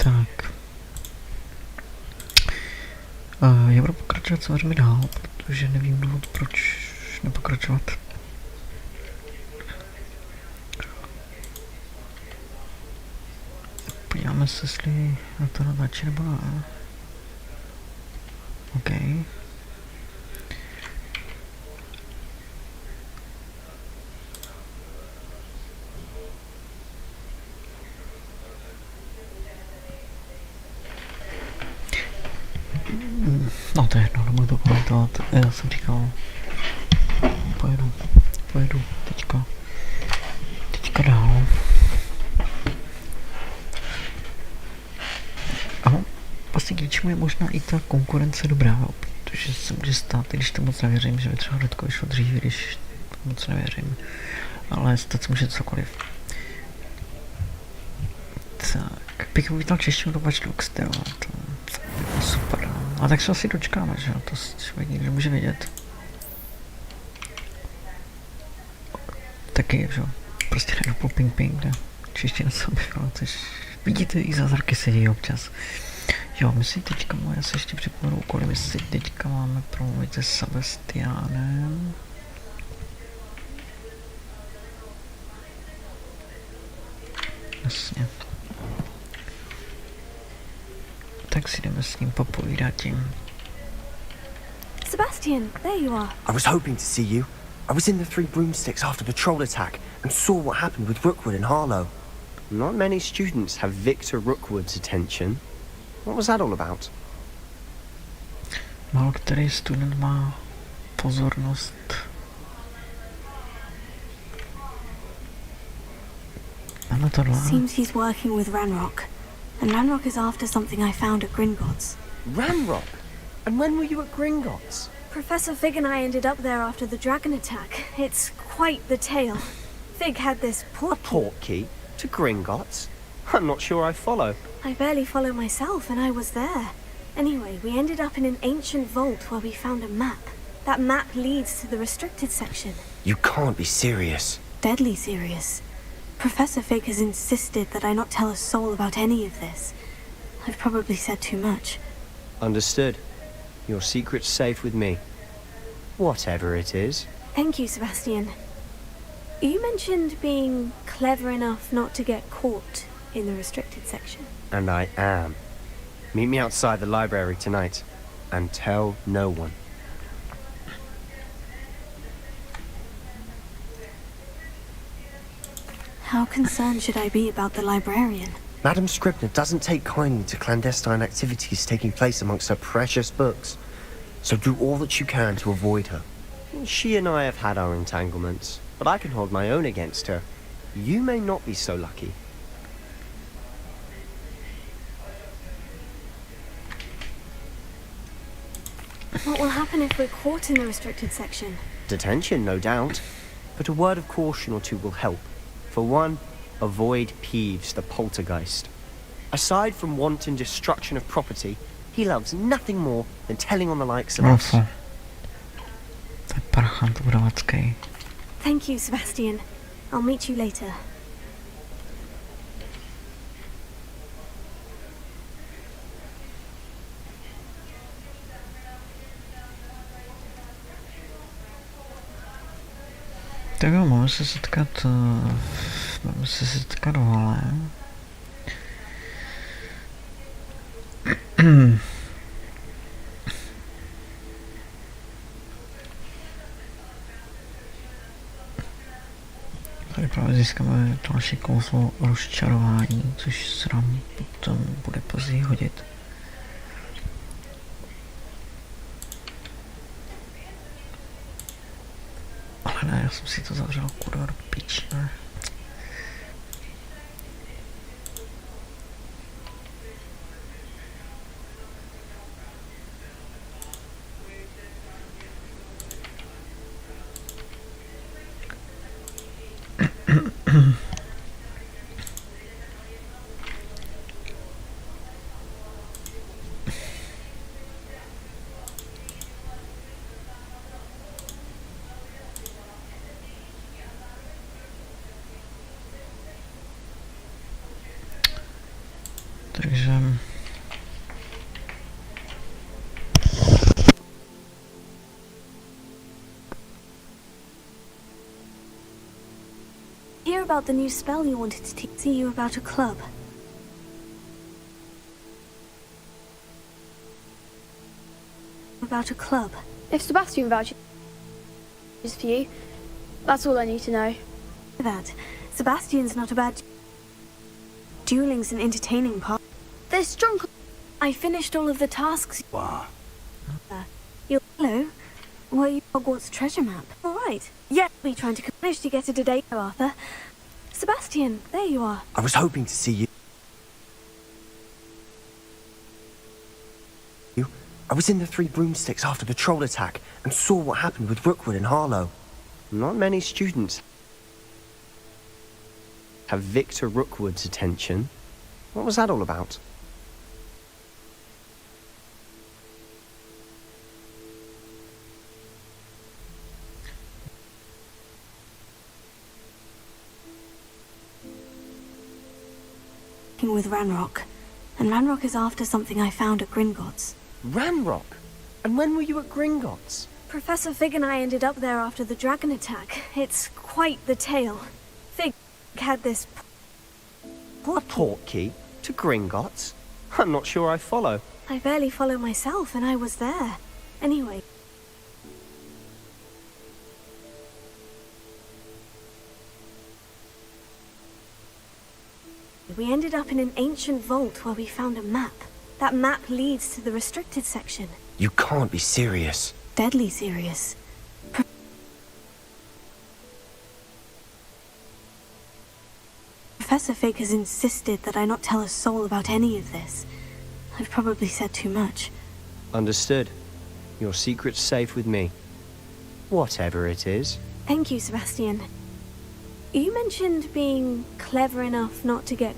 Tak. Já budu pokračovat samozřejmě dál, protože nevím důvod, proč nepokračovat. Podíváme se, jestli na to natáčí nebo ne. OK. No to je jedno, nebudu to komentovat. Já jsem říkal, pojedu teďka dál. Ano, vlastně k něčemu je možná i ta konkurence dobrá, protože se může stát, když to moc nevěřím, že by třeba Redko vyšlo dřív, když moc nevěřím. Ale stát se může cokoliv. Tak, bych uvítal češtinu do Watch Dogs, to je super. A tak se asi dočkáme, že jo, to člověk nikdy nemůže vědět. Taky, že jo, prostě nejdu po ping, ne? Čeština se objevila, což vidíte, i zázraky se dějí občas. Jo, my si teďka, já se ještě připomenu úkoly, my si teďka máme promluvit se Sebastianem. Jasně. Tak si jdeme s ním popovídat tím. Sebastian, there you are. I was hoping to see you. I was in the Three Broomsticks after the troll attack and saw what happened with Rookwood and Harlow. Not many students have Victor Rookwood's attention. What was that all about? Málo který student má pozornost. Máme tohle. Seems he's working with Ranrock. And Ranrock is after something I found at Gringotts. Ranrock? And when were you at Gringotts? Professor Fig and I ended up there after the dragon attack. It's quite the tale. Fig had this portkey to Gringotts? I'm not sure I follow. I barely follow myself, and I was there. Anyway, we ended up in an ancient vault where we found a map. That map leads to the restricted section. You can't be serious. Deadly serious. Professor Fig has insisted that I not tell a soul about any of this. I've probably said too much. Understood. Your secret's safe with me. Whatever it is. Thank you, Sebastian. You mentioned being clever enough not to get caught in the restricted section. And I am. Meet me outside the library tonight. And tell no one. How concerned should I be about the librarian? Madam Scribner doesn't take kindly to clandestine activities taking place amongst her precious books. So do all that you can to avoid her. She and I have had our entanglements, but I can hold my own against her. You may not be so lucky. What will happen if we're caught in the restricted section? Detention, no doubt. But a word of caution or two will help. For one, avoid Peeves, the poltergeist. Aside from wanton destruction of property, he loves nothing more than telling on the likes of us. To je parchant udavatský. Thank you, Sebastian. I'll meet you later. Tak jo, máme se setkat dole. Tady právě získáme další kouzlo rozčarování, což se nám potom bude později hodit. Ale ne, já jsem si to zavřel kurva do piči, ne. Takže... Hear about the new spell you wanted to see you about a club. About a club. If Sebastian vouches for you, that's all I need to know. That Sebastian's not a bad. Dueling's an entertaining part. They're strong. I finished all of the tasks. Wow. Hello? Were you Hogwarts treasure map? All right. Yeah, we trying to manage to get it today, Arthur. Sebastian, there you are. I was hoping to see you. I was in the Three Broomsticks after the troll attack and saw what happened with Rookwood and Harlow. Not many students have Victor Rookwood's attention. What was that all about? With Ranrock. And Ranrock is after something I found at Gringotts. Ranrock? And when were you at Gringotts? Professor Fig and I ended up there after the dragon attack. It's quite the tale. Fig had this... A portkey? To Gringotts? I'm not sure I follow. I barely follow myself, and I was there. Anyway. We ended up in an ancient vault where we found a map. That map leads to the restricted section. You can't be serious. Deadly serious. Professor Fig has insisted that I not tell a soul about any of this. I've probably said too much. Understood. Your secret's safe with me. Whatever it is. Thank you, Sebastian. You mentioned being clever enough not to get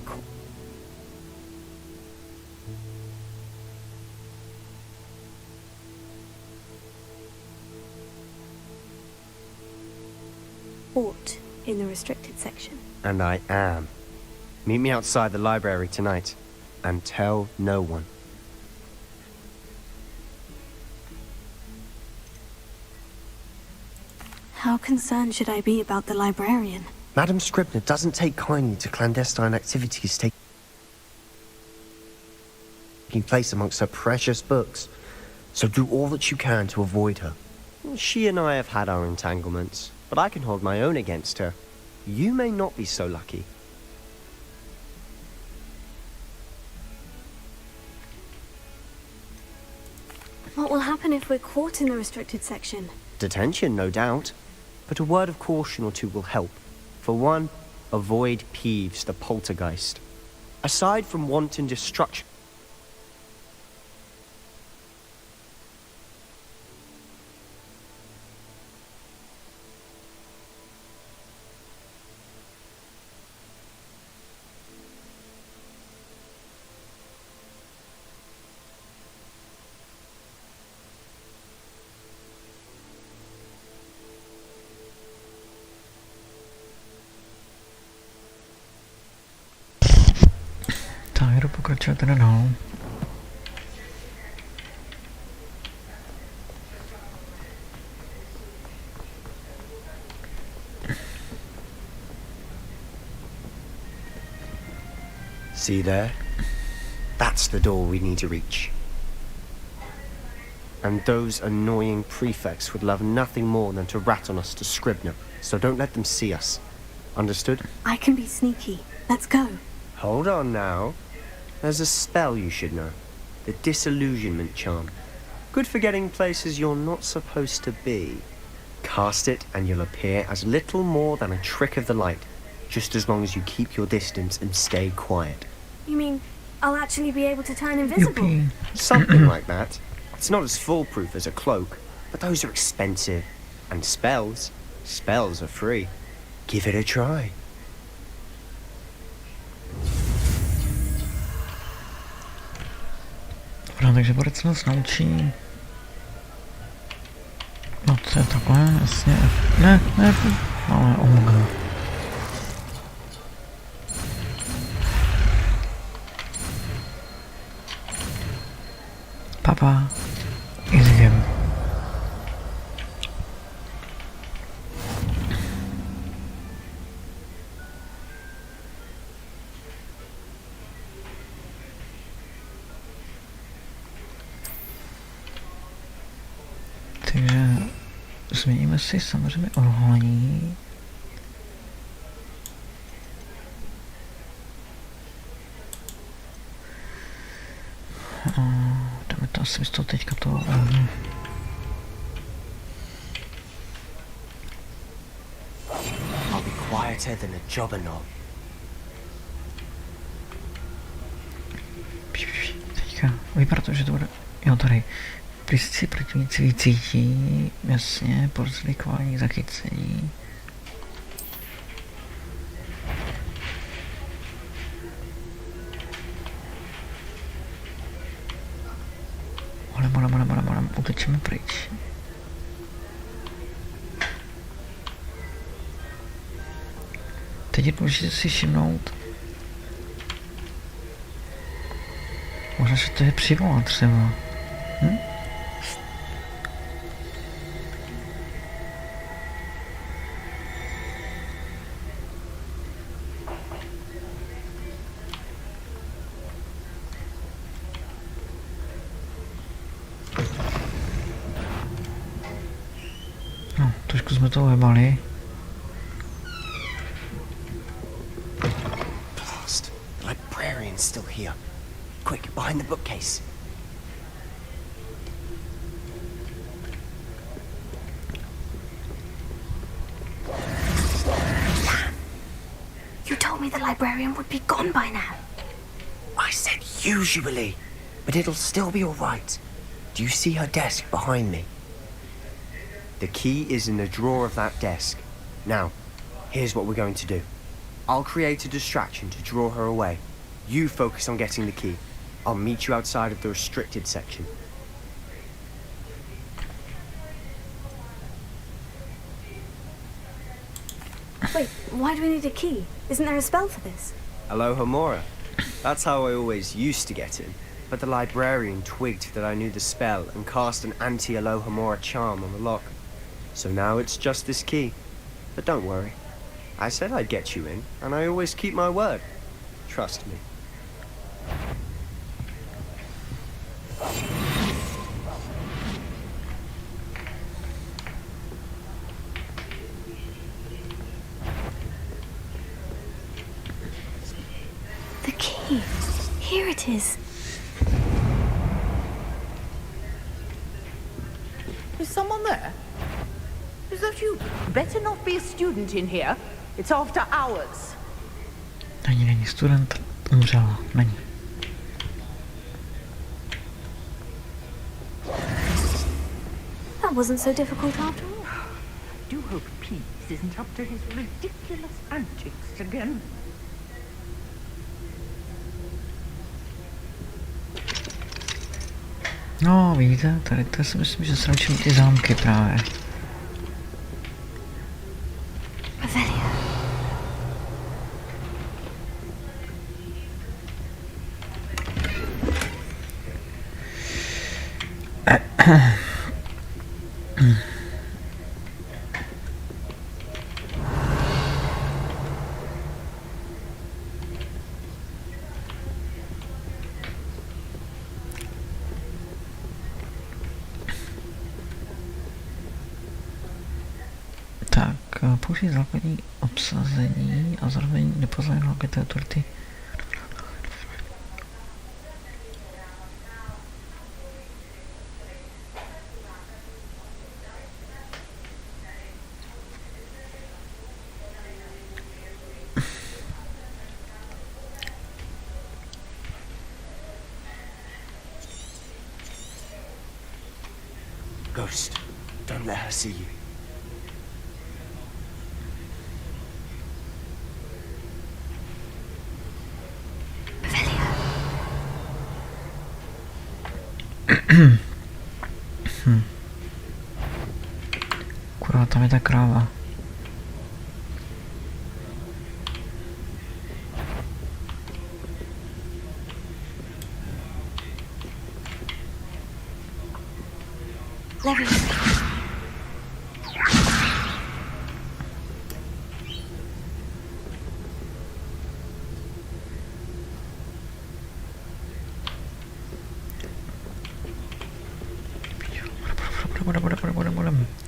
caught in the restricted section. And I am. Meet me outside the library tonight. And tell no one. How concerned should I be about the librarian? Madam Scribner doesn't take kindly to clandestine activities taking place amongst her precious books. So do all that you can to avoid her. She and I have had our entanglements, but I can hold my own against her. You may not be so lucky. What will happen if we're caught in the restricted section? Detention, no doubt. But a word of caution or two will help. For one, avoid Peeves, the poltergeist. Aside from wanton destruction, Taky pokračovat teda dál. see there? That's the door we need to reach. And those annoying prefects would love nothing more than to rat on us to Scribner, so don't let them see us. Understood? I can be sneaky. Let's go. Hold on now. There's a spell you should know. The disillusionment charm. Good for getting places you're not supposed to be. Cast it and you'll appear as little more than a trick of the light, just as long as you keep your distance and stay quiet. You mean I'll actually be able to turn invisible? Yuppie. Something like that. It's not as foolproof as a cloak, but those are expensive. And spells are free. Give it a try. Dobrá, takže borec nás naučí. No to je takhle, jasně. Ne, ale omega. Papa is him. Takže změníme si samozřejmě odhalení. Dáme to asi místo teďka toho ohně. I'll be quieter than a jobberknoll. Teďka vypadá to, že to bude... Jo, tady. Blízcí protivníci cítí, jasně, porzlikování, zachycení. Molem, utečeme pryč. Teď je důležité si všimnout. Možná, že to je přivolat třeba. No, trošku jsme to ujebali. Blast. The librarian's still here. Quick, behind the bookcase. You told me the librarian would be gone by now. I said usually, but it'll still be all right. Do you see her desk behind me? The key is in the drawer of that desk. Now, here's what we're going to do. I'll create a distraction to draw her away. You focus on getting the key. I'll meet you outside of the restricted section. Wait, why do we need a key? Isn't there a spell for this? Alohomora. That's how I always used to get in. But the librarian twigged that I knew the spell and cast an anti-Alohomora charm on the lock. So now it's just this key. But don't worry. I said I'd get you in, and I always keep my word. Trust me. The key. Here it is. Is someone there? Is that you? Better not be a student in here. It's after hours. Není student, umřela, není. That wasn't so difficult after all. Do hope Peeves isn't up to his ridiculous antics again. No, vidíte, tady to si myslím, že se naučím ty zámky právě. Revelia. Použij základní obsazení a zároveň nepoznají logické autority. Ghost, don't let her see you. Kurva, tam je ta kráva. Leviosa.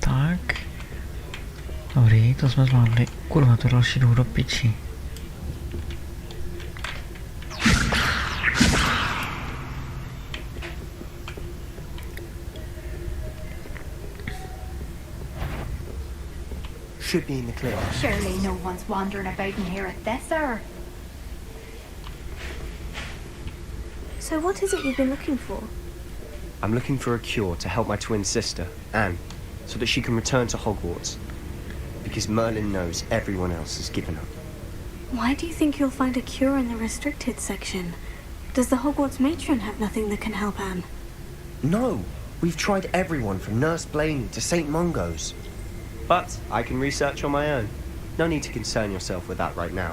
Tak. Dobrý, to jsme zvládli. Kurva, to je další důvod do piči. Should be in the clear. Surely no one's wandering about in here at this hour. So what is it you've been looking for? I'm looking for a cure to help my twin sister, Anne, so that she can return to Hogwarts. Because Merlin knows everyone else has given up. Why do you think you'll find a cure in the restricted section? Does the Hogwarts matron have nothing that can help Anne? No, we've tried everyone from Nurse Blaney to St. Mungo's. But I can research on my own. No need to concern yourself with that right now.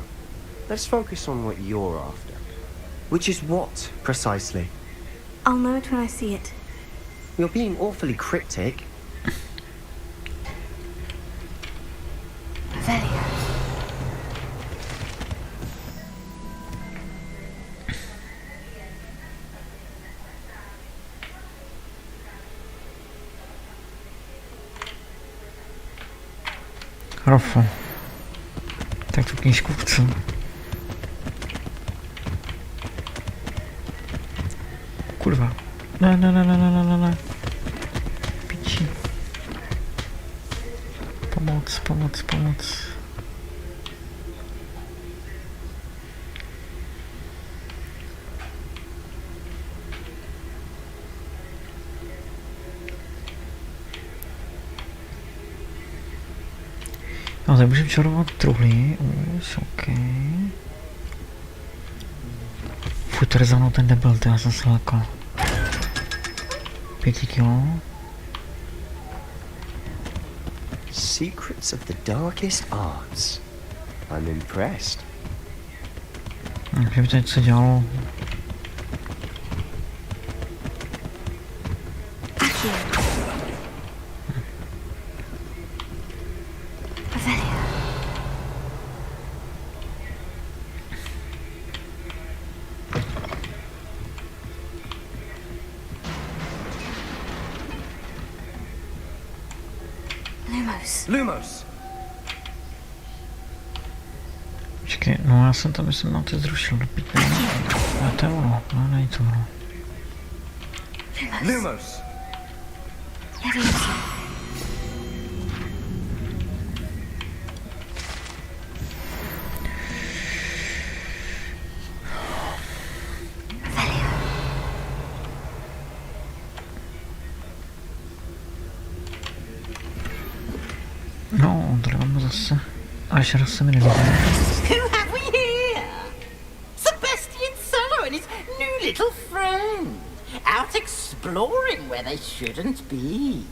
Let's focus on what you're after. Which is what, precisely? I'll know it when I see it. You're being awfully cryptic. Velia. Rofo. Tak tu knížku chci. Kurwa. Ne. Piči. Pomoc. No, tak můžeme čarovat truhly, už, ok. Fuj, tady za mnou ten debil, to já jsem se lekal. 5 kilo. Secrets of the darkest arts. I'm impressed. Takže by teď se dělalo. Lumos! Počkej, no já jsem to myslím na to zrušil do píky. A to je ono, no není to ono. Lumos! No, tady mám zase. Až raz se mi nelíbí. Who have we here? Sebastian Sallow and his new little friend. Out exploring where they shouldn't be.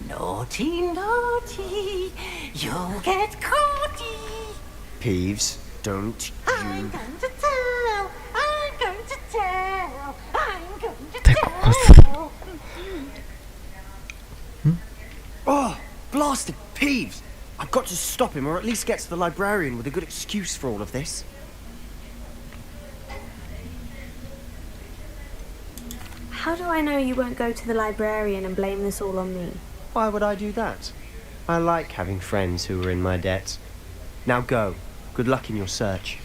Naughty, you'll get caughty. Peeves, don't I'm you... going to tell, I'm going to tell, I'm going to Tak tell. Oh, blasted Peeves! I've got to stop him, or at least get to the librarian with a good excuse for all of this. How do I know you won't go to the librarian and blame this all on me? Why would I do that? I like having friends who are in my debt. Now go. Good luck in your search.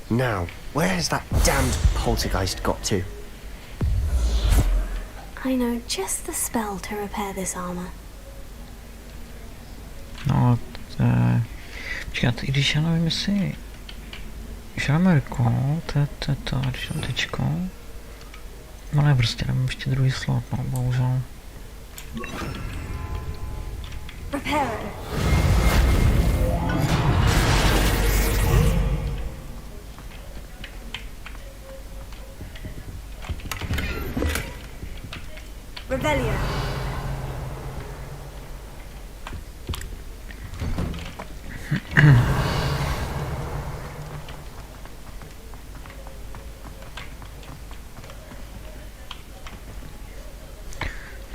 Now, where has that damned poltergeist got to? I know just the spell to repair this armor. No, počkat, i když já nevím, jestli... Šamerko, to, když dám tečko... No ne, prostě nevím, ještě druhý slot, no, bohužel. Repair. Revelio.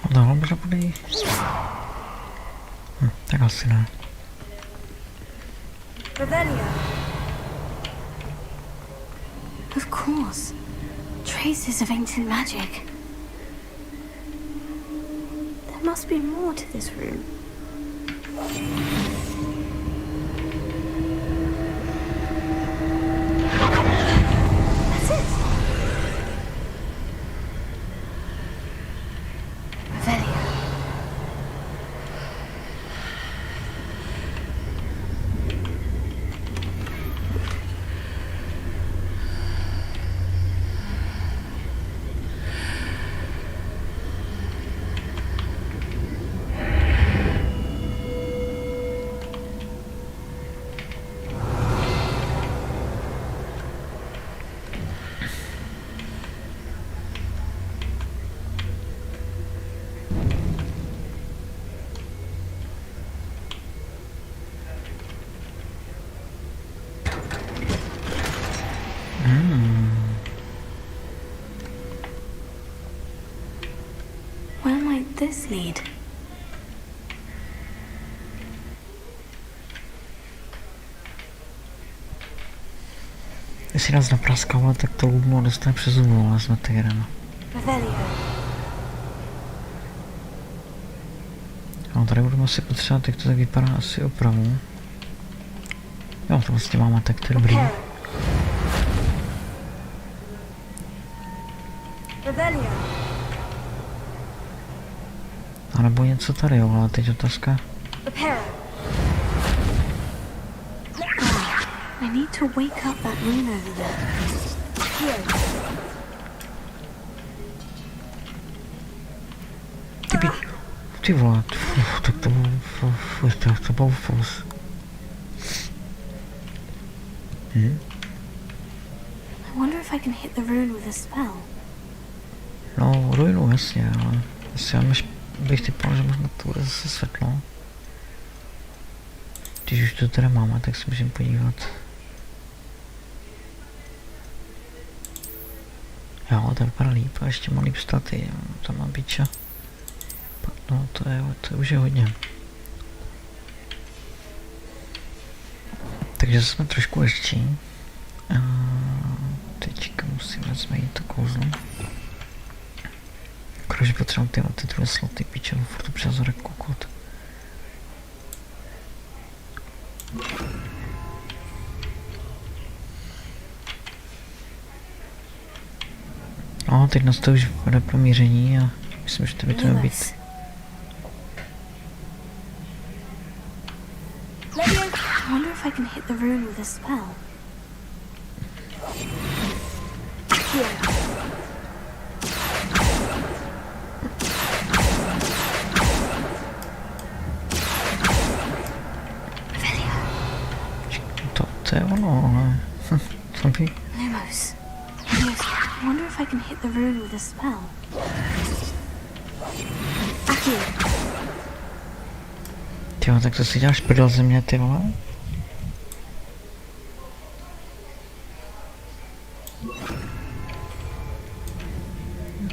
A dál možná bude tak asi ne. Revelio. Of course. Traces of ancient magic. There must be more to this room. That's it. Revelio. Where might this lead? Jestli nás napraskala, tak to lůdno dostane přes zubu, ale jsme ty jeden. Revelio. No tady budeme asi potřebovat, jak to tak vypadá, asi opravu. Jo, to vlastně máme, tak to je dobrý. Revelio. A nebo něco tady, jo, ale teď otázka. Reparo. I need to wake up that rune over there. Here. Ty vole, tak to bylo fous. I wonder if I can hit the rune with a spell. No, ruinu jasně, ale jestli bych typoval, že možná to bude zase světlo. Když už to teda máme, tak se můžeme podívat. Jo, to vypadá líp a ještě má líp staty, tam má biča. No, to je už je hodně. Takže jsme trošku lehčí. Teďka musíme změnit to kouzlo. Akorát, že potřebujeme ty druhé sloty, piče, furt to přes horek kokot. No, teď nás to už vede pro míření a myslím, že to by to mělo být. I wonder if I can hit the rune with a spell. Here. To je ono, ale... Co by? Lumos. Yes. I wonder if I can hit the rune with a spell. Aquí. Tyjo, tak to si děláš prdel ze mě, ty vole?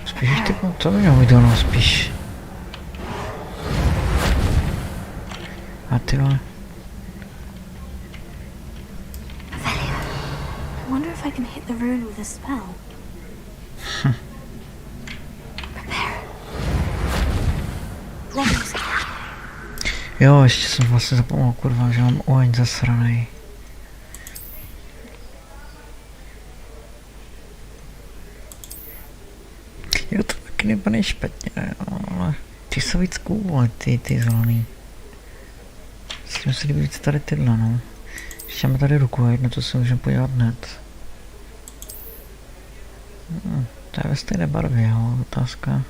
Spíš ty, to by mělo být ono, spíš. A ty vole. I wonder if I can hit the rune with a spell. Prepare. Legacy. Jo, ještě jsem vlastně zapomněl, kurva, že mám oheň zasranej. Jo, to taky nebude špatně, ale ty jsou víc cool, ty zelený. S tím se líbí víc tady tyhle, no. Ještě máme tady ruku a jedno, to se můžeme podívat hned. To je ve stejné barvě, jo, otázka.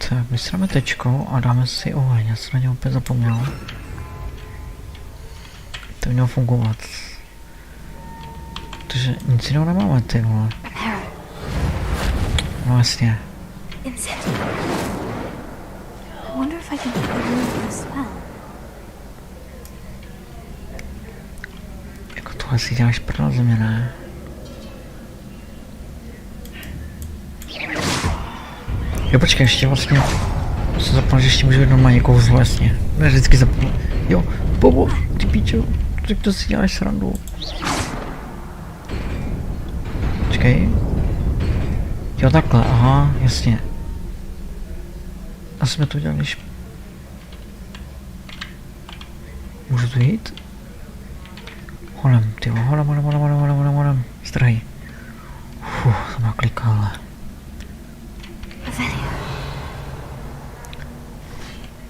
Tak, vysráme tečko a dáme si oheň, já jsem na něj opět zapomněl. To mělo fungovat. Takže nic jiného nemáme, ty vole. No jasně. Jako to Tohle si děláš prdel ze mě, ne? Jo, počkej, ještě vlastně jsem zapomněl, že ještě můžu normálně kouzlo, jasně. Ne, vždycky zapomněl. Jo, Bobo, ty píčo, tak to si děláš srandu. Počkej. Jo, takhle, aha, jasně. A jsme to udělali, když... Můžu tu jít? Holem, tyjo, holem. Strhej. To má klikále.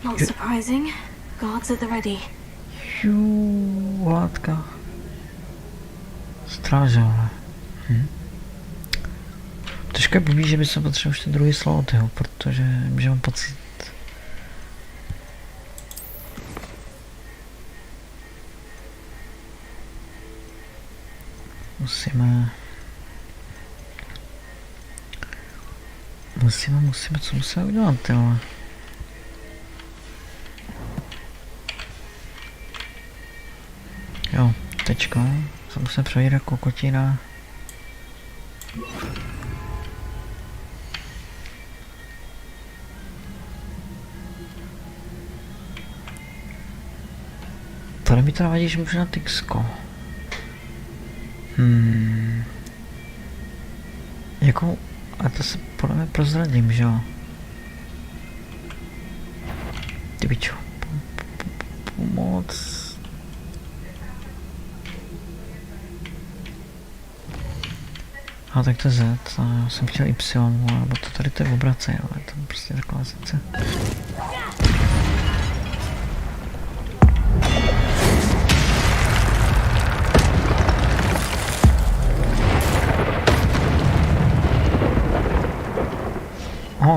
Not surprising. Guards at the ready. Látka. Stráže, ale. Trošku je blbý, že by se potřeboval ještě druhý slot, jo, protože mám pocit... Musíme, co musíme udělat, tyhle. Jo, tečko, se musím přejít jako kokotina. Tady mi to nevadí, že můžu na Tixko. Jako, a to se podle mě prozradím, že jo? Ty bičo. Pomoc. A tak to je Z, a já jsem chtěl Y, nebo to tady to je v obrace, ale to je prostě taková sice.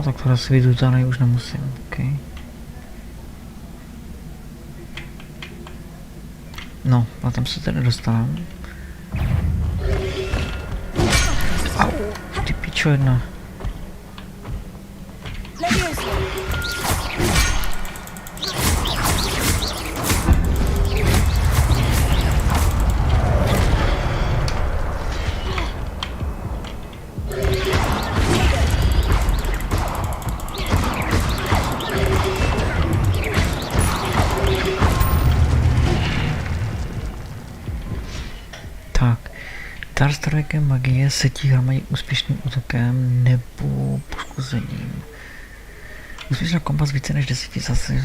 Tak to asi vidu tady už nemusím, okej. No, a tam se tedy dostávám. Au, ty pičo jedna. Dar starověké magie se tíhá úspěšným útokem nebo poškozením. Úspěšná kompas více než 10 zase.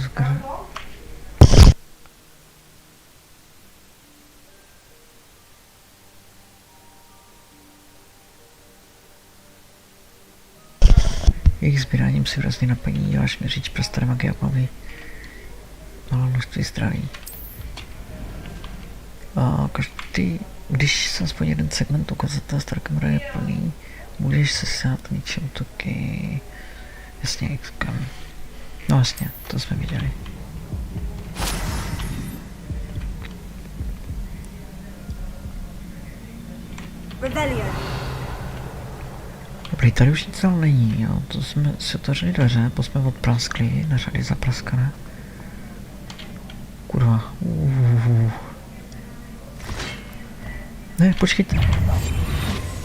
Jejich sbíráním si výrazně naplní děláš měříč pro staré magie obnovy malé množství zdraví. A když se aspoň jeden segment ukazatele staré kamery je plný, můžeš se sát ničím útoky. Jasně, XKM. No jasně, to jsme viděli. Dobrý, tady už nic tam není, jo. To jsme si otevřeli dveře, po jsme odpraskli, na řady zapraskané. Kurva. Ne, počkejte.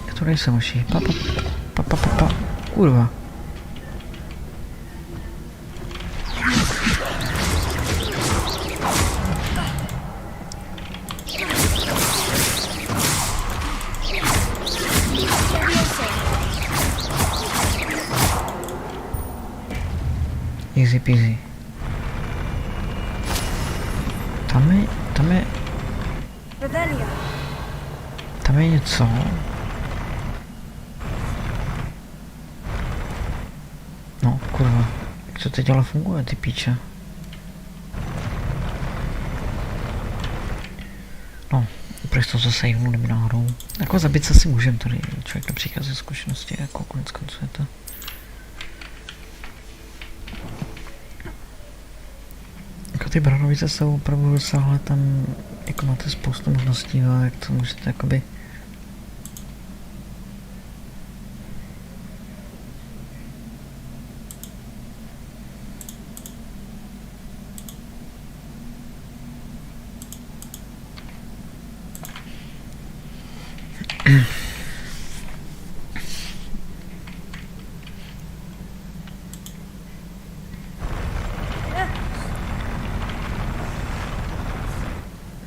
Já to nejsem oší. Pa. Kurva. Easy peasy. Tam je něco. No, kurva. Jak to teď ale funguje, ty píče? No, proč to zase jivnu nebo náhodou. Jako zabít se si můžem, tady člověk nepřichází ze zkušenosti, jako konec konců je to. Jako ty branovice jsou opravdu dosáhlé, tam jako máte spoustu možností, ale jak to můžete jakoby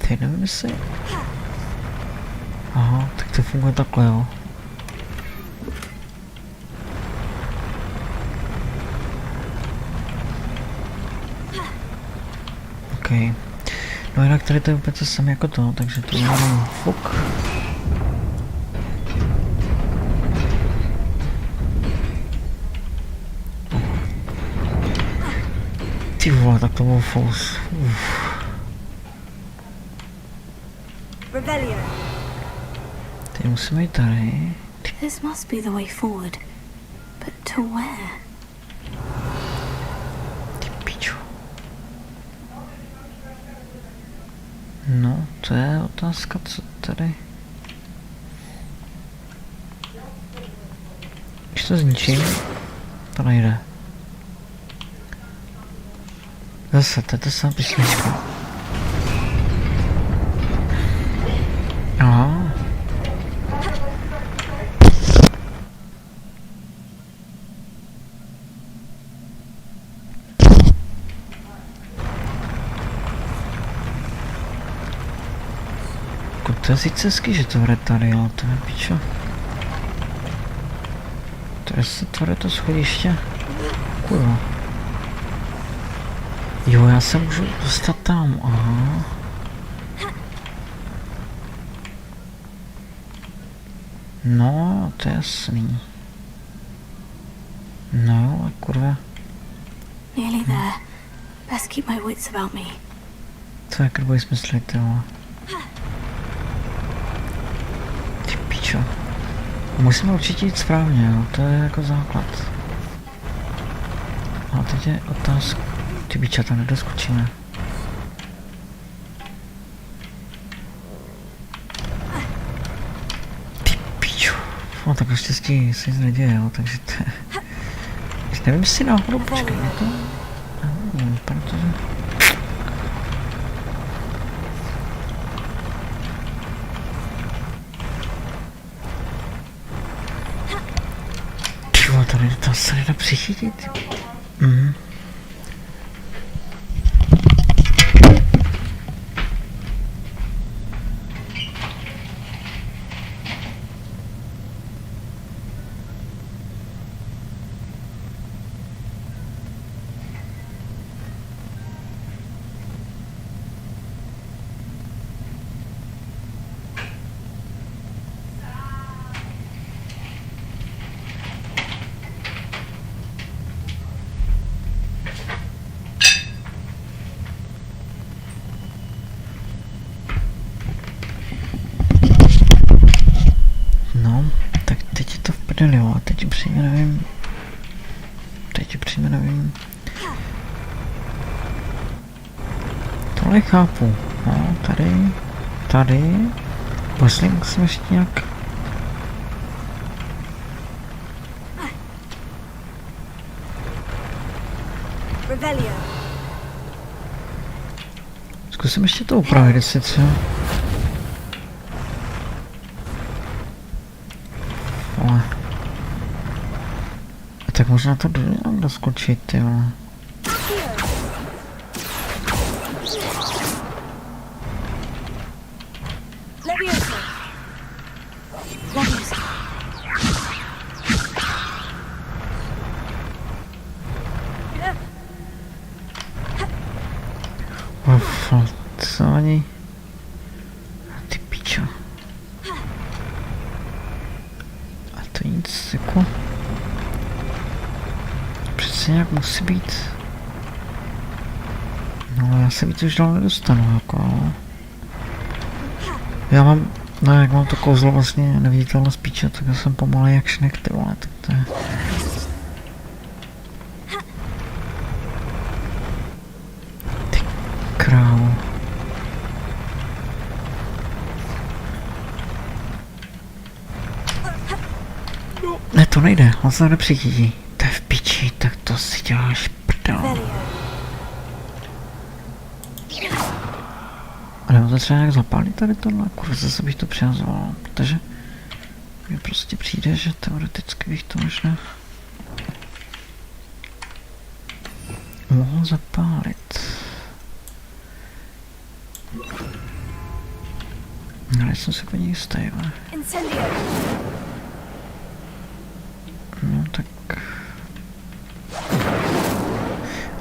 Teď nevím, jestli... Aha, tak to funguje takhle, jo. OK. No jinak tady to je úplně to samé jako to, takže to mám fuk. Ty vole, tak to byl fous. Ty musíme jít tady. This must be the way forward. But to where? Ty pičo. No, to je otázka, co tady... Když to zničím, to nejde. Zase, to je ta samá písnička. Aha. To je sice hezky, že to vede tady, ale to je pičo. To je se tvrdé to schodiště. Kurva. Jo, já se můžu dostat tam, aha. No, to je jasný. No, kurva. Nearly there. Best keep my wits about me. Co je krvoj smyslitel? Ty pičo. Musíme určitě jít správně, jo? To je jako základ. A teď je otázka. Ty piča, tam nedoskočíme. Ty pičo. No tak naštěstí se nic neděje, jo? Takže to je... Nevím, jestli náhodou, počkej, je to... Nevím, protože... Tyjo, tady to se nedá přichytit. Mhm. A teď upřímně nevím. Tohle chápu. No, tady. Vlastně musím ještě nějak... Zkusím ještě to upravit, jestli co. Ale... A tak možná to nějak doskočit, jo. Co ani... Ty pičo. A to nic jako... Přece nějak musí být... No já se víc už dál nedostanu, jako... Já mám... No jak mám to kouzlo vlastně neviditelnost píče, tak já jsem pomalej jak šnek, ty vole, tak to je... Ty krávo. Ne, to nejde, on se nepřichytí. To je v piči, tak to si děláš prdel. Ale to třeba nějak zapálit tady tohle, kurva, zase bych to přihazoval, protože mi prostě přijde, že teoreticky bych to možná mohl zapálit. jsem se po ní jistý, ale... Incendio. No tak...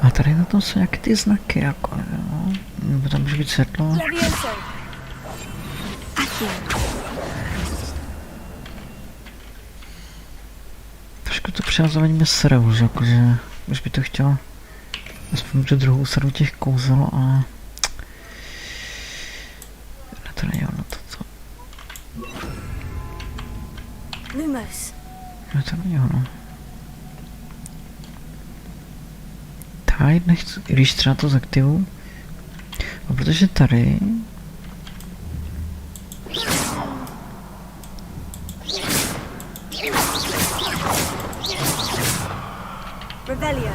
A tady na tom jsou nějaké ty znaky, jako, jo? Nebo tam může být světlo. Levioso. Accio. Trošku to přihazování mě sere už, jakože... Už by to chtělo... Aspoň tu druhou sadu těch kouzel, ale... Ne, to není ono, to co... Lumos. Ne, to není ono. Tady nechci, když třeba to zaktivu. No, protože tady... Revelio.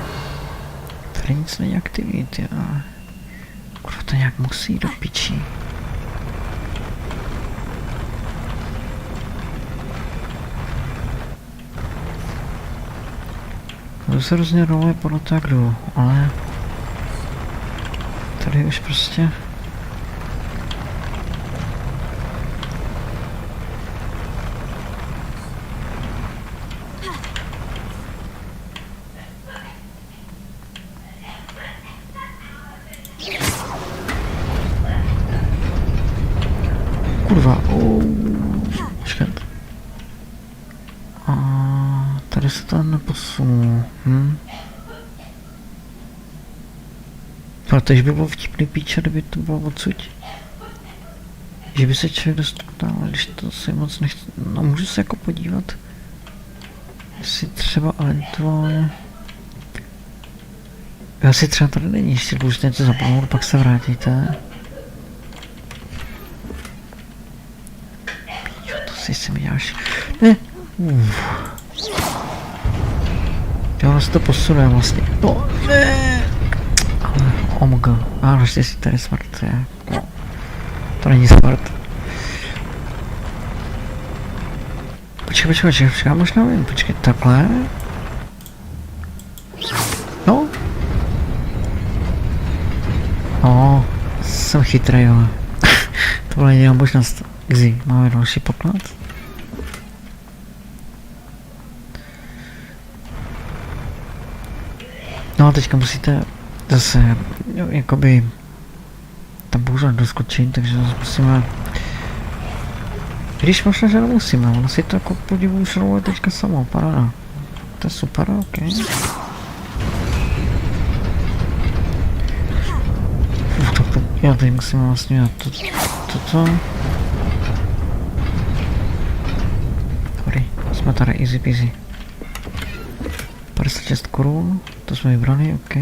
Tady nic není aktivit, ale... Kurva, to nějak musí do pičí. To se různě roluje podle toho, jak jdu, ale... Tady už prostě... Kurva, počkat. A tady se to neposunulo, Protože by bylo vtipný píče, kdyby to bylo odsud. Že by se člověk dostal, když to si moc nechce... No můžu se jako podívat. Jestli třeba eventuálně... Já si třeba tady není, ještě můžete něco zapomenout, pak se vrátíte. Jo, to si mi děláš... Ne! Jo, ono se to posunuje vlastně. No, ne! Ale, omg. A naštěstí tady smrt je. No. To není smrt. Počkej, já možná vím, počkej, takhle. No. No, jsem chytrý, ale. Tohle je možnost. Easy, máme další poklad. No a teďka musíte zase, jo, jakoby, tam bohužel doskočit, takže zase musíme, když možná, že nemusíme, ono si to jako podivu šroluje teďka samo, paráda. To je super, ok. Já tady musíme vlastně dělat toto. Dobrý, jsme tady easy peasy. 56 korun, to jsme vybrali, ok.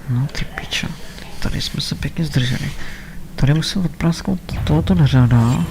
No ty piča, tady jsme se pěkně zdrželi. Tady musím odprásknout tohoto neřáda.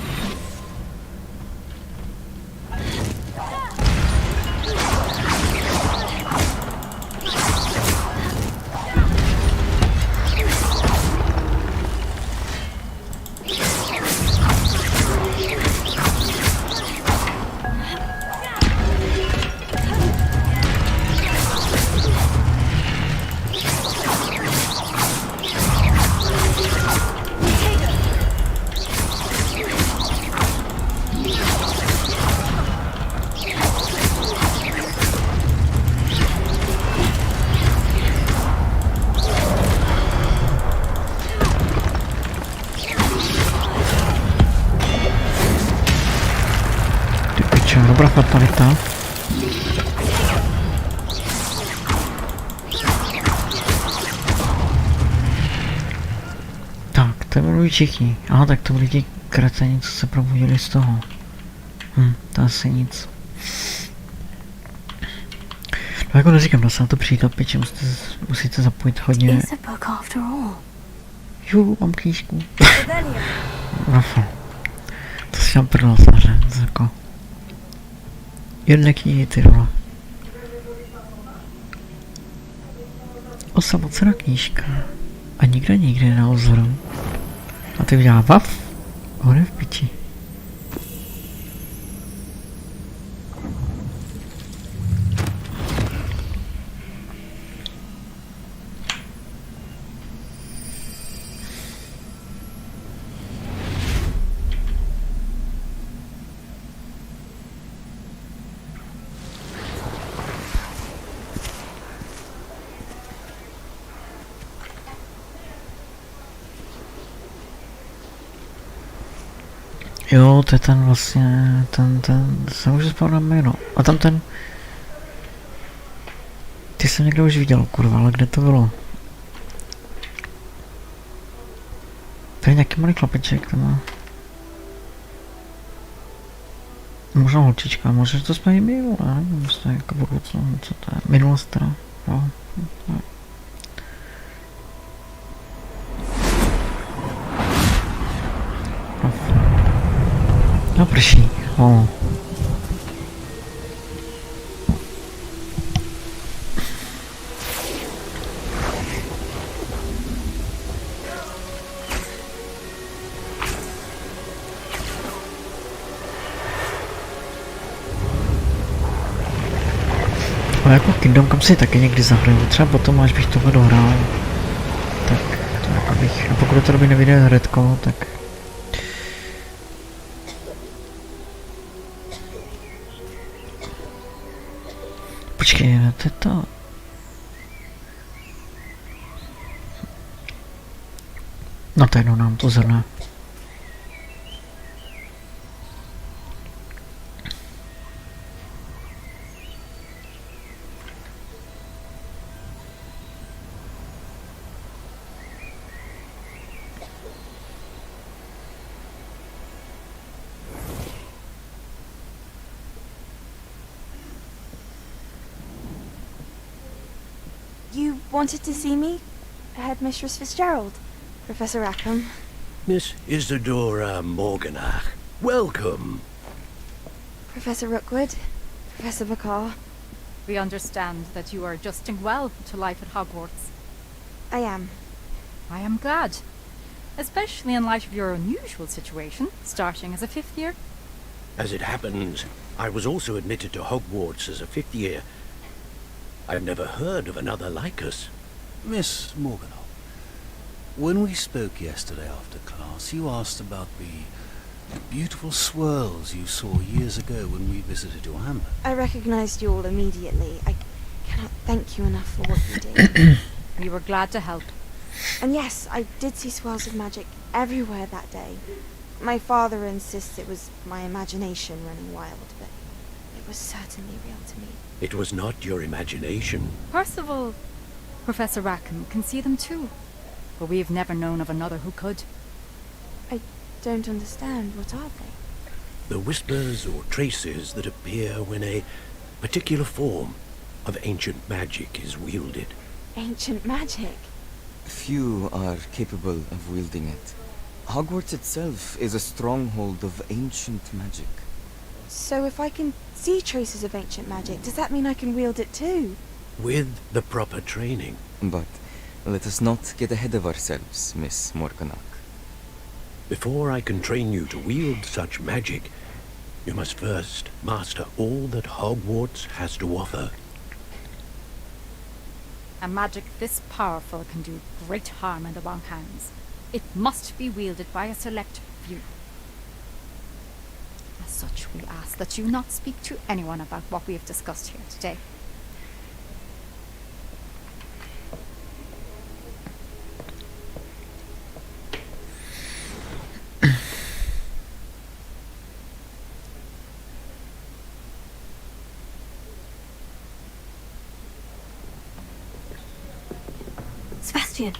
Dobrá fatalita. Tak, to byli všichni. Aha, tak to byli ti kreteni, co se probudili z toho. To asi nic. No jako neříkám, dá se na to přijít do piči, musíte zapojit hodně. Jo, mám knížku. Rafa. To si tam prdel samozřejmě, to jako... Jedné knihy, ty vole. Osamocená knížka. A nikde na ozoru. A ty udělá vav? Hore v piči. Jo, to je ten vlastně, ten jsem už vzpomněl jméno. A tam ten... Ty jsem někde už viděl, kurva, ale kde to bylo? To je nějaký malý chlapeček, to má... Možná holčička, možná, že to jsme i bylo, já nevím, jestli to je jako budoucnost, co to je, minulost teda, jo. No prší, ale jako Kingdom Come si taky někdy zahraju, třeba potom, až bych tohle dohrál, tak to jako bych, a pokud to robí nevyjde hredko, tak... Počkej, ne, to je to... No to jednou nám to zrne. You wanted to see me? Headmistress Fitzgerald? Professor Rackham? Miss Isadora Morganach, welcome. Professor Rookwood? Professor McCaw? We understand that you are adjusting well to life at Hogwarts. I am. I am glad. Especially in light of your unusual situation, starting as a 5th year. As it happens, I was also admitted to Hogwarts as a 5th year. I've never heard of another like us. Miss Morganol, when we spoke yesterday after class, you asked about the beautiful swirls you saw years ago when we visited your hamlet. I recognized you all immediately. I cannot thank you enough for what you did. We were glad to help. And yes, I did see swirls of magic everywhere that day. My father insists it was my imagination running wild, but it was certainly real to me. It was not your imagination. Percival, Professor Rackham can see them too. But we have never known of another who could. I don't understand. What are they? The whispers or traces that appear when a particular form of ancient magic is wielded. Ancient magic? Few are capable of wielding it. Hogwarts itself is a stronghold of ancient magic. So if I can see traces of ancient magic, does that mean I can wield it too? With the proper training. But let us not get ahead of ourselves, Miss Morganach. Before I can train you to wield such magic, you must first master all that Hogwarts has to offer. A magic this powerful can do great harm in the wrong hands. It must be wielded by a select few. As such, we ask that you not speak to anyone about what we have discussed here today. Sebastian!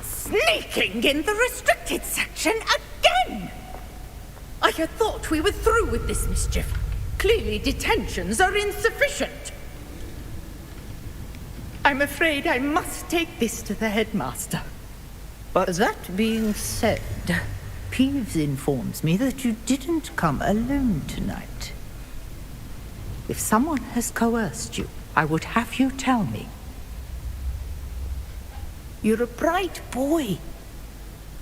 Sneaking in the restricted section again! I had thought we were through with this mischief. Clearly detentions are insufficient. I'm afraid I must take this to the headmaster. But That being said, Peeves informs me that you didn't come alone tonight. If someone has coerced you, I would have you tell me. You're a bright boy.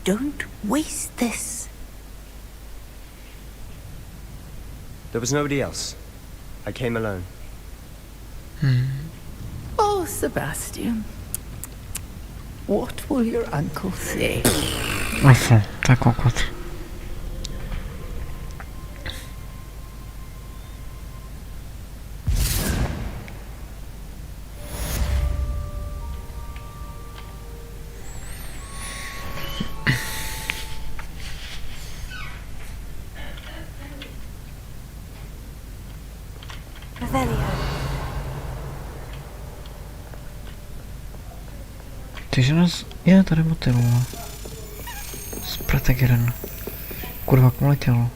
Don't waste this. there was nobody else. I came alone. Oh, Sebastian. What will your uncle say? Enfin, tak awkward. Revelio. Takže nás je tady motivoval. Z Prategeren. Kurva, kam letělo.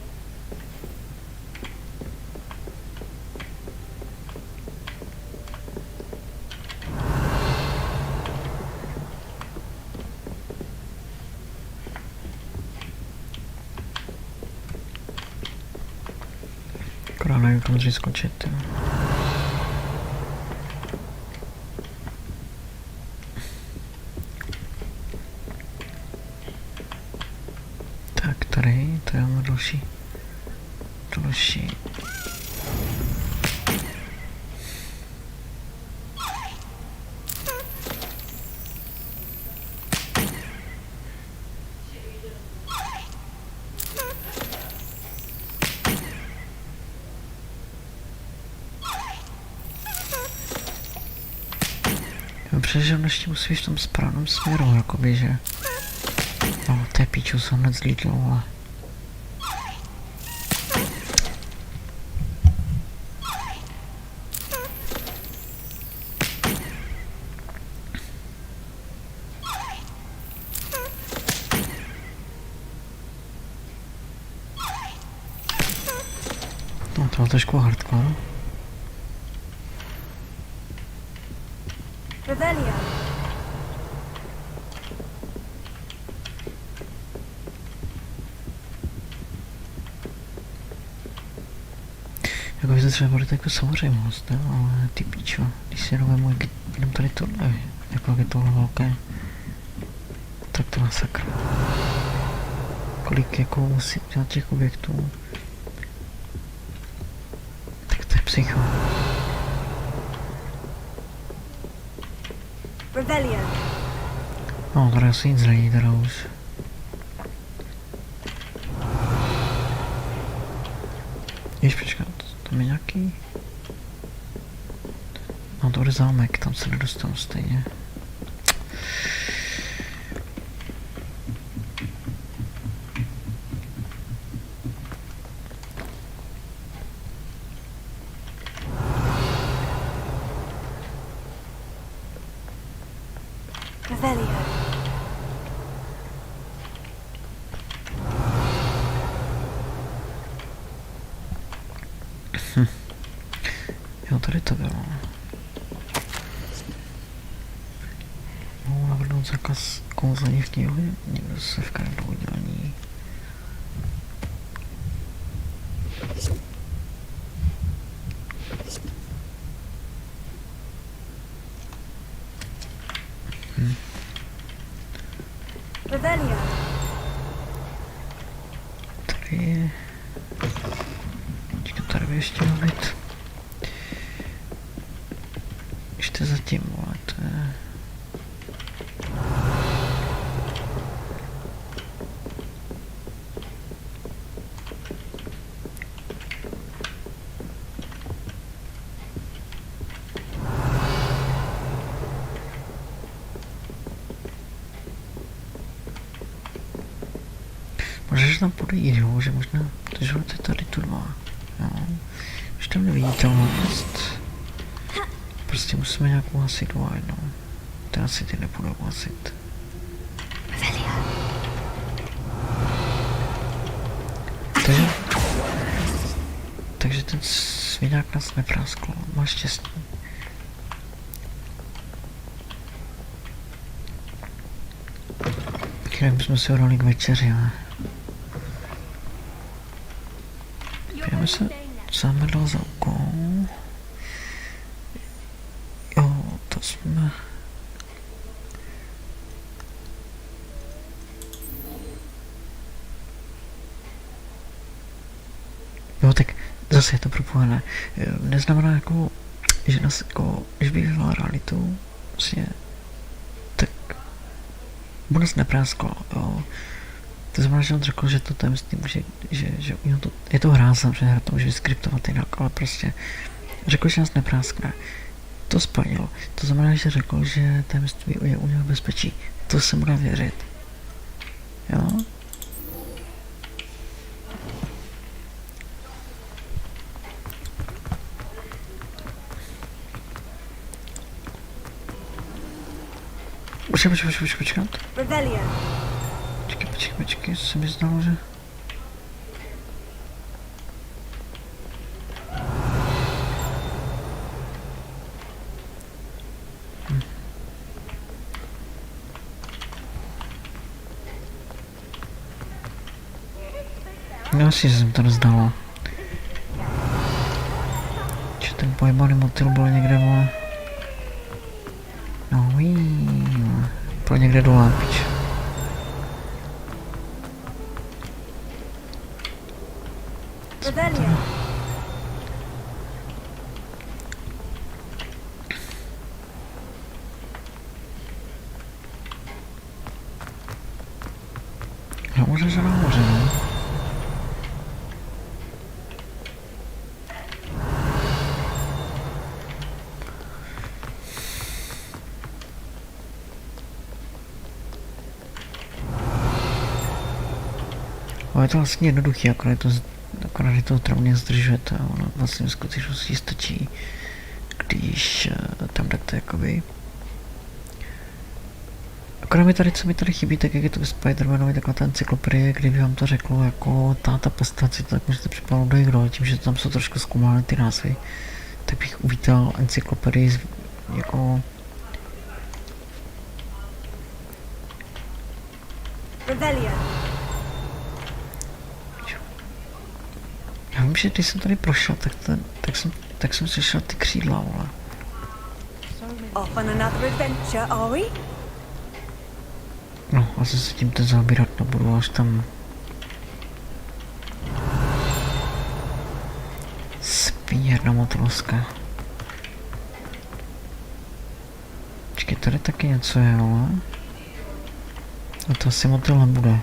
Akorát nevím, kam dřív skočit. Jo. Tak tady, to máme další. Dobře, že ještě musí v tom správném směru, jakoby, že... No, té píču jsem hned zlítl, ale... No, to je trošku hardcore. Revelio. Jako by to třeba bude jako samozřejmost, ne? Ale ty píčo, když si jenom vemu, jenom tady tohle, jako je tohle velké, tak to masakr. Kolik jako musí dělat těch objektů, tak to je psycho. Revelio. No, tady asi nic není teda už. Jež počkat, tam je nějaký... No to bude zámek, tam se nedostanu stejně. Revelio. Jo, tady to bylo. Mohu navrhnout zákaz kouzlení v knihovně, někdo se v každou udělání. Revelio. Tady je... Tady by ještě měl být. Ještě zatím, vole, to je... Možná, že tam půjde jít, jo, že možná, že to je tady tu dva, jo. Už tam neviditelnost. Prostě musíme nějak uhasit no. Ty asi ty nepůjdu uhasit. Takže ten sviňák nás nepráskl, máš štěstí. Chvíli bychom si hodali k večeři, ale... Půjdeme se zamedl za úkol. Jo, to jsme... Jo, tak zase je to propojené. Neznamená jako, že nás jako, když bych hledal realitu, vlastně, tak mu nás neprásklo, jo. To znamená, že on řekl, že to tajemství může, že to, je to hra, samozřejmě hra to může skriptovat jinak, ale prostě řekl, že nás nepráskne. To splnilo. To znamená, že řekl, že tajemství je u něho bezpečí. To se mu dá věřit. Jo? počkat. Počkej, se mi zdalo, že... No asi jsem to nezdalo. Že ten pojebaný motyl byl někde, vole. No byl někde dole, pič. Nahoře, že nahoře, no. Ale je to vlastně jednoduchý, akorát je to travně zdržujete, ale vlastně v skutečnosti stačí, když tam dáte jakoby... Akorát mi tady, co mi tady chybí, tak jak je to v Spider-Manovi, taková ta encyklopedie, kdyby vám to řeklo jako táta postaci, tak můžete připomenout do hry, tím, že tam jsou trošku zkoumány ty názvy, tak bych uvítal encyklopedii jako... Já vím, že když jsem tady prošel, tak jsem slyšel ty křídla, vole. Off on another adventure, are we? No, asi se tím teď zabírat nebudu, až tam... Svíjerna motolska. Počkej, tady taky něco je, ale... A to asi motyl nebude.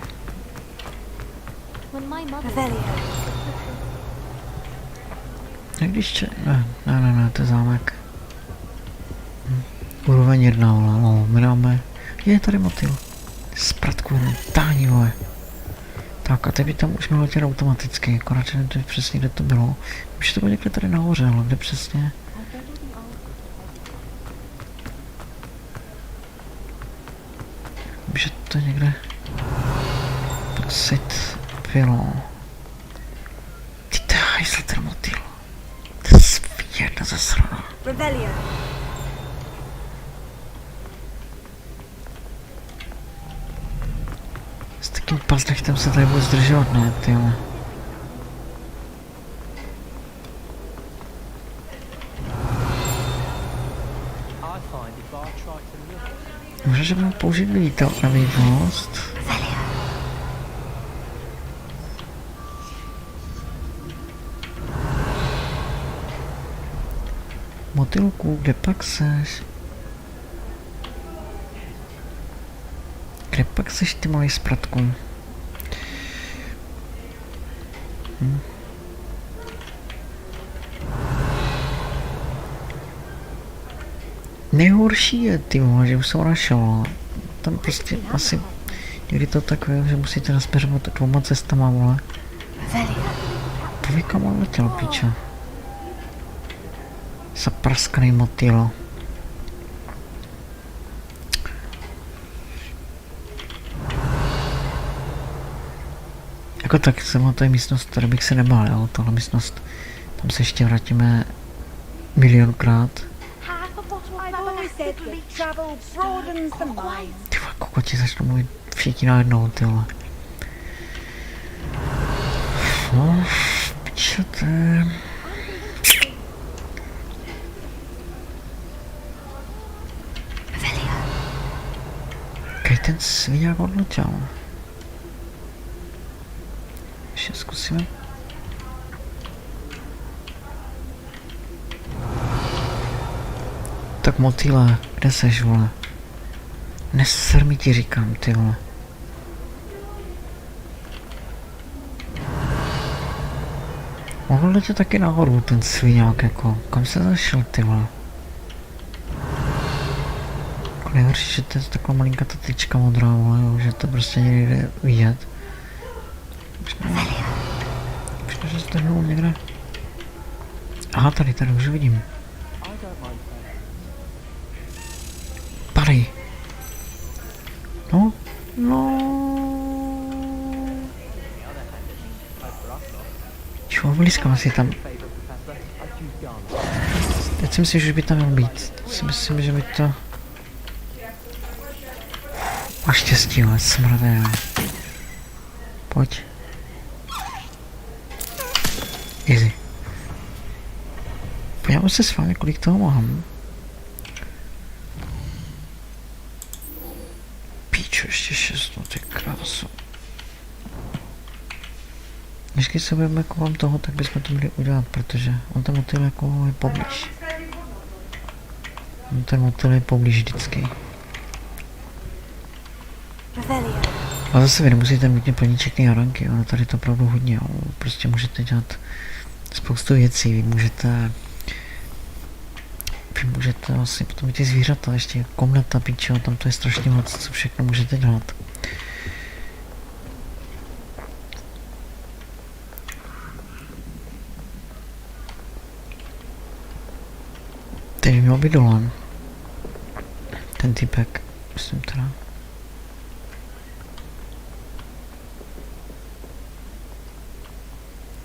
Ne, to je zámek. Úroveň 1, no, my dáme... Je tady motyl. Spratku, táhni, vole. Tak a teď by tam už mělo letět automaticky, akorát, že nevím přesně, kde to bylo. Už to bylo někde tady nahoře, ale kde přesně? Že to někde... Prosit bylo... Ty to je hajzl, ten motyl. To je svědna zasrana. S takým paznechtem se tady bude zdržovat, ne, tyhle. Možná, že budu použít lítal na vývost. Motylku, kde pak seš? Kde pak seš, ty malý spratku? Nejhorší je, ty vole, že už jsem našel. Tam prostě asi někdy to takové, že musíte nasměřovat 2 cestama, vole. Povík, kam on letěl, píčo. Zapraskaný motýl. Jako tak jsem to je místnost, tady bych se nebál, jo, tohle místnost, tam se ještě vrátíme milionkrát. Ty vole, kokoti začnou mluvit všichni najednou, ty vole. No, čo to je? Kaj ten sviňák odletěl. Ještě zkusíme. Tak motýle, kde seš, vole? Neser mi ti říkám, ty vole. Mohl letět taky nahoru, ten sviňák, jako. Kam se zašel, ty vole? Jako nejhorší, že to je taková malinká ta tyčka modrá, vole, jo, že to prostě někde vidět. Možná, že se trhnul někde. Aha, tady už vidím. Padej. No. Jo, blízko si tam. Teď si myslím, že by tam měl být. Teď si myslím, že by to... Máš štěstí, ale smrdé. Pojď. Easy. Podívám se s vámi, kolik toho mám. Píčo, ještě 6, no ty krásu. Když se budeme kolem toho, tak bychom to měli udělat, protože on ten motyl jako je poblíž. On ten motyl je poblíž vždycky. Ale zase vy nemusíte nutně plnit všechny haranky, ale tady to opravdu hodně, jo. Prostě můžete dělat spoustu věcí, vy můžete vlastně potom ty zvířata, ještě komnata, píčo, tam to je strašně moc, co všechno můžete dělat. Teď měl být dole. Ten týpek, myslím teda.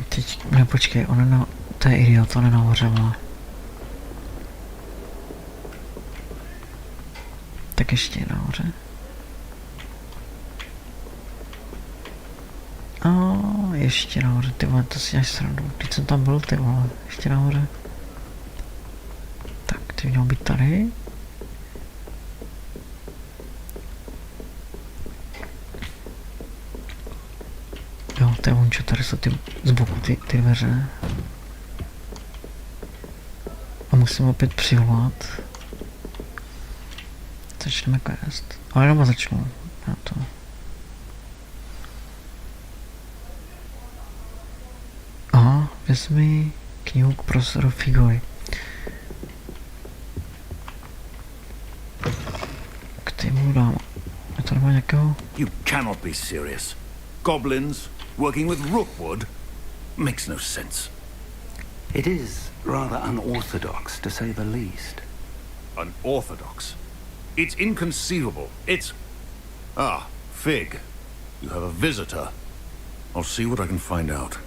Teď, ne počkej, to je idiot, ona nahoře má. Tak ještě je nahoře. Ještě nahoře, ty vole, to si děláš srandu. Teď jsem tam byl, ty vole, ještě nahoře. Tak, ty měl být tady. Jo, to je ončo, tady jsou ty z boku ty dveře. A musím opět přivolat. Začneme quest. Ale jenom začnu. Na to. Aha, vezmi knihu k profesoru Figovi. K tému dám. Je to normálně nějakého? You cannot be serious. Goblins working with Rookwood makes no sense. It is rather unorthodox, to say the least. Unorthodox? It's inconceivable. It's... Ah, Fig. You have a visitor. I'll see what I can find out.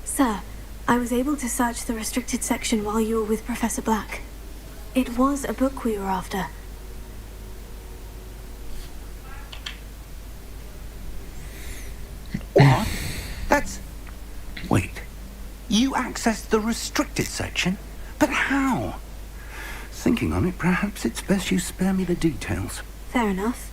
Sir, I was able to search the restricted section while you were with Professor Black. It was a book we were after. What? That's... Wait. You accessed the restricted section? But how? Thinking on it, perhaps it's best you spare me the details. Fair enough.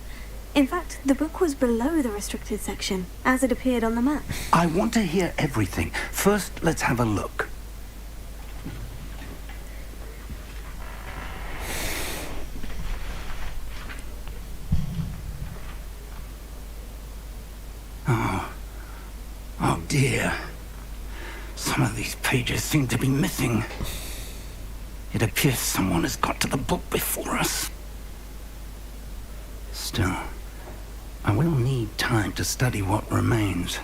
In fact, the book was below the restricted section, as it appeared on the map. I want to hear everything. First, let's have a look. Oh dear. Some of these pages seem to be missing. It appears someone has got to the book before us. Still, I will need time to study what remains.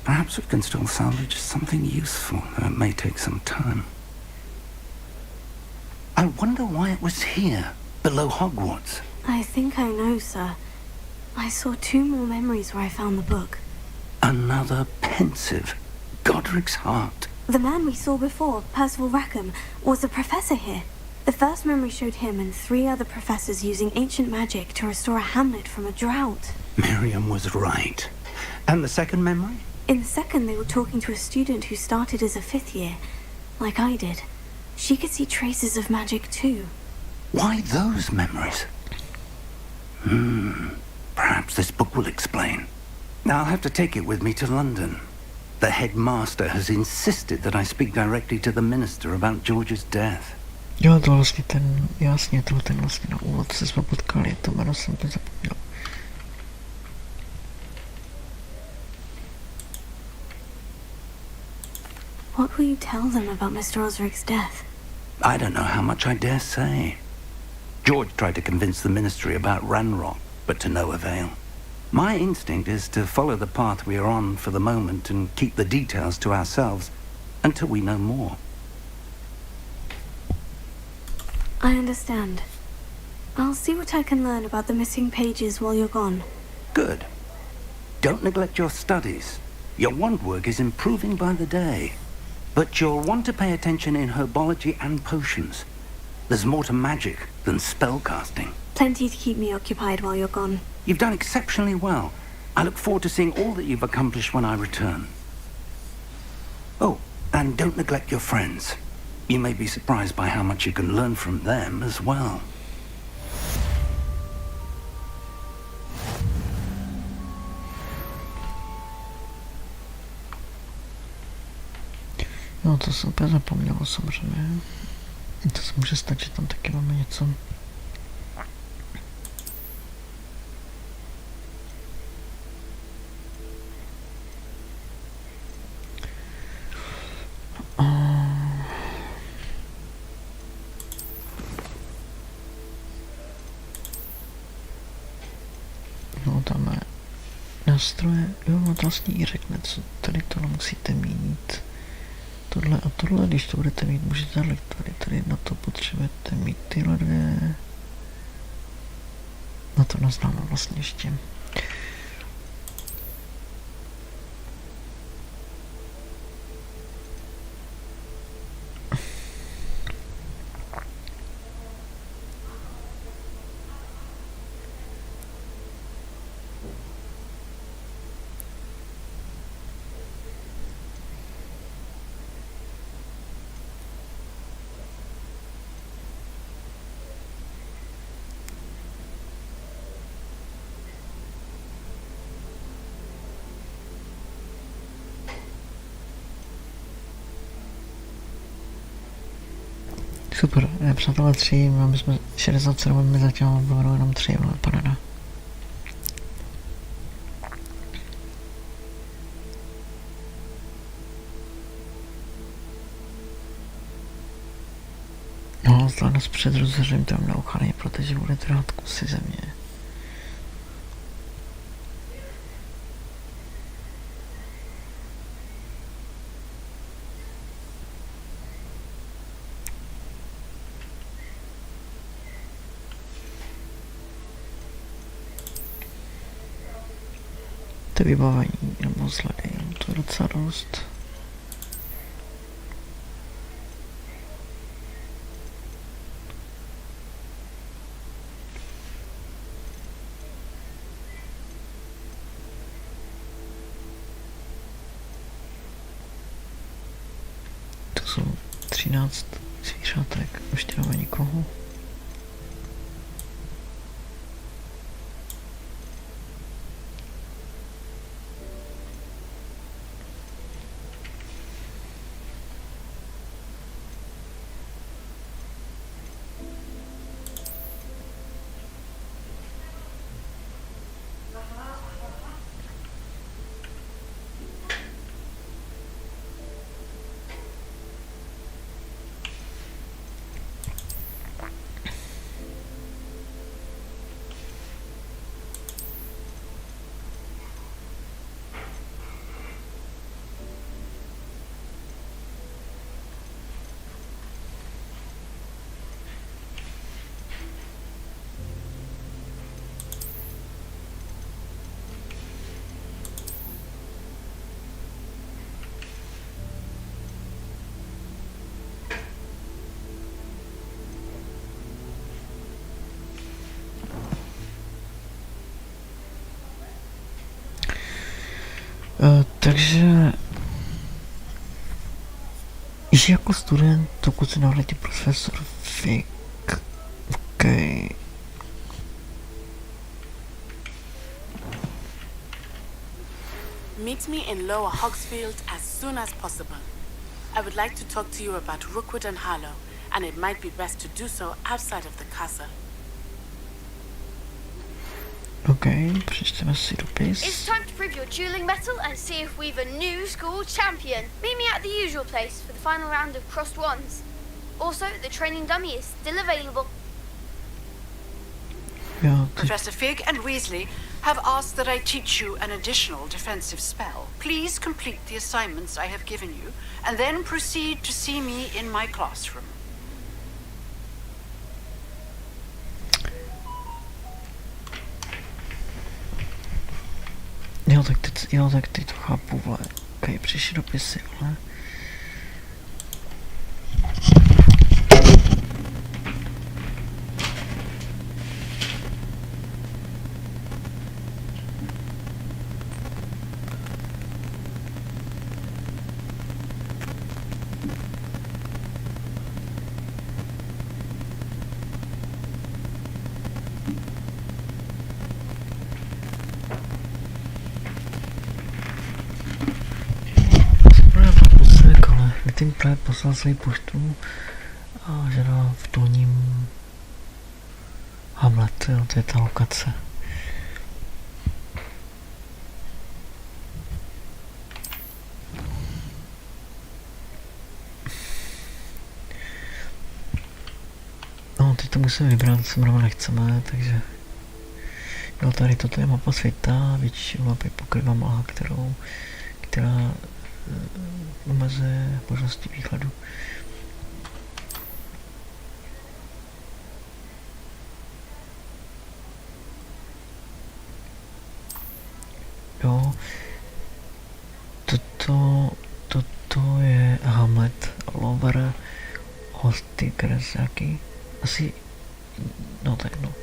Perhaps we can still salvage something useful, though it may take some time. I wonder why it was here, below Hogwarts. I think I know, sir. I saw 2 more memories where I found the book. Another pensive. Godric's heart. The man we saw before, Percival Rackham, was a professor here. The first memory showed him and 3 other professors using ancient magic to restore a hamlet from a drought. Miriam was right. And the second memory? In the second, they were talking to a student who started as a 5th year, like I did. She could see traces of magic too. Why those memories? Perhaps this book will explain. I'll have to take it with me to London. The headmaster has insisted that I speak directly to the minister about George's death. Jo, to vlastně ten vlastně na úvod se jsme potkali, to jméno jsem to zapomněl. What will you tell them about Mr. Osric's death? I don't know how much I dare say. George tried to convince the ministry about Ranrock, but to no avail. My instinct is to follow the path we are on for the moment and keep the details to ourselves until we know more. I understand. I'll see what I can learn about the missing pages while you're gone. Good. Don't neglect your studies. Your wand work is improving by the day. But you'll want to pay attention in herbology and potions. There's more to magic than spellcasting. Plenty to keep me occupied while you're gone. You've done exceptionally well. I look forward to seeing all that you've accomplished when I return. Oh, and don't neglect your friends. You may be surprised by how much you can learn from them as well. No to jsem úplně zapomněl samozřejmě. To se může stát, že tam taky máme něco. No tam je nástroje, jo, vlastně i řekne, co tady tohle musíte mít. Tohle a tohle, když to budete mít, můžete dát tady na to potřebujete mít tyhle dvě. Na to neznáme vlastně ještě. Super, přátelé 3, máme jsme 67, my zatím máme jenom 3, ale paráda. No, zvládne s předruzeřem tam neochanej, protože bude trhat kusy země. To vybavení nebo sledy, to je docela dost. To jsou 13 zvířátek, ještě máme nikoho. Takže jako student, dokud se nahledí profesor Fig, okay. Meet me in Lower Hogsfield as soon as possible. I would like to talk to you about Rookwood and Harlow, and it might be best to do so outside of the castle. Okay, přečteme si dopis. It's time to prove your dueling mettle and see if we've a new school champion. Meet me at the usual place for the final round of crossed wands. Also, the training dummy is still available. Yeah, Professor Fig and Weasley have asked that I teach you an additional defensive spell. Please complete the assignments I have given you, and then proceed to see me in my classroom. tak teď to chápu, vole. Kaj přišli dopisy, vole. Tím právě poslal svoji poštu a že v dolním Hamlet, jo, to je ta lokace. No, teď to musíme vybrat, co mnou nechceme, takže jo, tady toto je mapa světa, většinu mapy pokrývá mlha, která omezuje možnosti výhledu. Jo, toto je Hamlet, Lover, Hosty, Kresáky, asi, no tak no.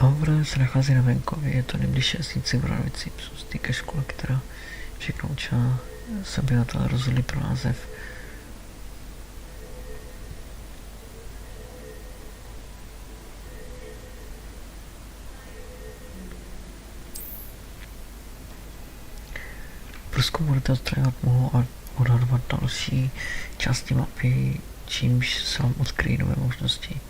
Havre se nachází na venkově, je to nejbližší vesnici v Ranovici, stýka škola, která všechno učila, se obyvatelé rozhodli pro název. Průzkum budete odstraňovat mohou a odhadovat další části mapy, čímž se vám odkryjí nové možnosti.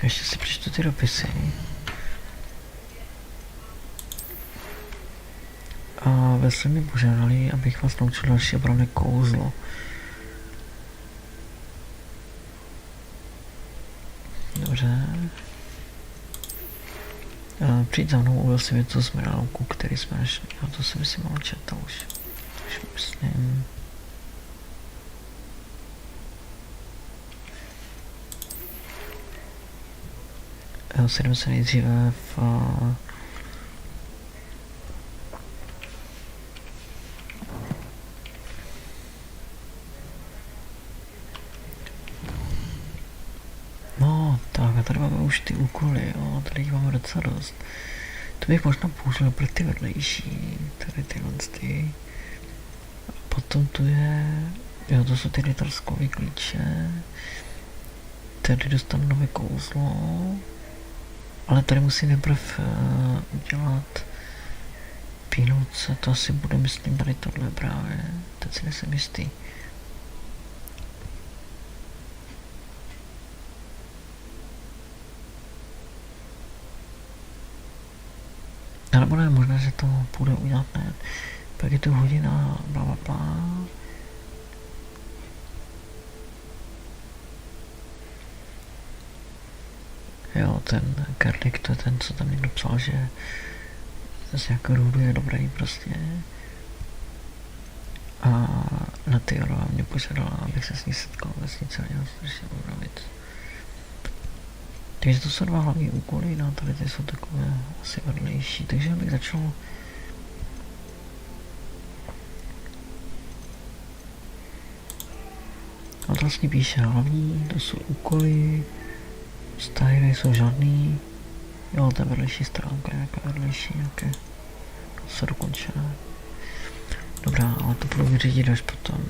Ještě si přečtu ty dopisy. A vesle mi požádali, abych vás naučil další obravné kouzlo. Dobře. Přijď za mnou, uvil si něco z medálku, který jsme našli. A to jsem si mal četl už myslím. Sedeme se nejdříve v no, tak a tady máme už ty úkoly, jo, tady jich máme docela dost. To bych možná použil pro ty vedlejší, tady tyhle ty. A potom tu je, jo, to jsou ty rytarskové klíče. Tady dostanu nové kouzlo. Ale tady musím nejprve udělat pínuce, to asi bude, myslím, tady tohle právě, teď si nejsem jistý. Nebo ne, možná, že to půjde udělat, ne, pak je to hodina, blablabla. Jo, ten Kardik, to je ten, co tam někdo psal, že z nějakého důvodu je dobrý prostě. A na Tyora mě požádala, abych se s ní setkal vesnice a dělal strašně uravit. Takže to jsou dva hlavní úkoly, no tady ty jsou takové asi vedlejší, takže bych začal a to vlastně píše hlavní, to jsou úkoly, vztahy nejsou žádný, jo, to je vedlejší stránka, nějaká vedlejší, nějaké, to se dokončené. Dobrá, ale to budu vyřídit až potom.